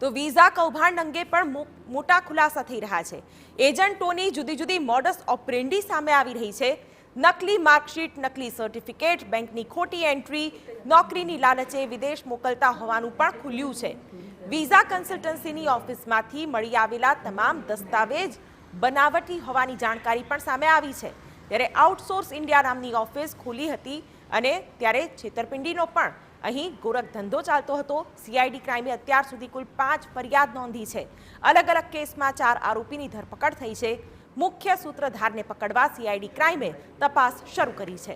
તો વિઝા કૌભાંડ અંગે પણ મોટા ખુલાસા થઈ રહ્યા છે. એજન્ટોની જુદી જુદી મોડસ ઓપરેન્ડી સામે આવી રહી છે. નકલી માર્કશીટ, નકલી સર્ટિફિકેટ, બેંકની ખોટી એન્ટ્રી, નોકરીની લાલચે વિદેશ મોકલતા હોવાનું પણ ખુલ્યું છે. વિઝા કન્સલ્ટન્સીની ઓફિસમાંથી મળી આવેલા તમામ દસ્તાવેજ બનાવટી હોવાની જાણકારી પણ સામે આવી છે. ત્યારે આઉટસોર્સ ઇન્ડિયા નામની ઓફિસ ખુલી હતી અને ત્યારે છેતરપિંડીનો પણ અહીં ગોરખ ધંધો ચાલતો હતો. સીઆઈડી ક્રાઇમે અત્યાર સુધી કુલ 5 ફરિયાદ નોંધી છે. અલગ અલગ કેસમાં 4 આરોપીની ધરપકડ થઈ છે. મુખ્ય સૂત્રધારને પકડવા સીઆઈડી ક્રાઇમે તપાસ શરૂ કરી છે.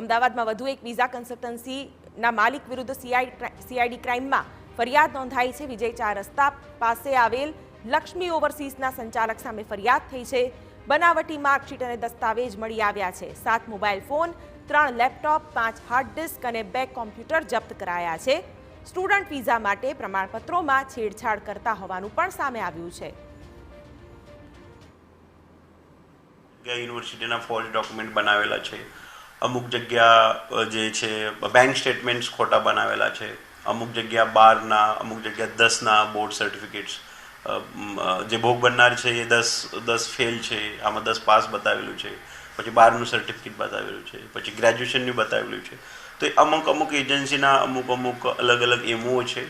અમદાવાદમાં વધુ એક વિઝા કન્સલ્ટન્સીના માલિક વિરુદ્ધ સીઆઈડી ક્રાઇમમાં ફરિયાદ નોંધાઈ છે. વિજય 4 રસ્તા પાસે આવેલ લક્ષ્મી ઓવરસીઝના સંચાલક સામે ફરિયાદ થઈ છે. બનાવટી માર્કશીટ અને દસ્તાવેજ મળી આવ્યા છે. 7 mobile phone, 3 laptop, 5 hard disk અને 2 કોમ્પ્યુટર જપ્ત કરાયા છે. સ્ટુડન્ટ વિઝા માટે પ્રમાણપત્રોમાં છેડછાડ કરતા હોવાનું પણ સામે આવ્યું છે. યુનિવર્સિટીના ફોલ્સ ડોક્યુમેન્ટ બનાવેલા છે. અમુક જગ્યા જે છે બેંક સ્ટેટમેન્ટ્સ ખોટા બનાવેલા છે. અમુક જગ્યા 12ના, અમુક જગ્યા 10ના બોર્ડ સર્ટિફિકેટ્સ. જે ભોગ બનનાર છે એ 10 ફેલ છે, આમાં 10 પાસ બતાવેલું છે. પછી 12નું સર્ટિફિકેટ બતાવેલું છે, પછી ગ્રેજ્યુએશનનું બતાવેલું છે. તો અમુક એજન્સીના અમુક અલગ અલગ એમઓ છે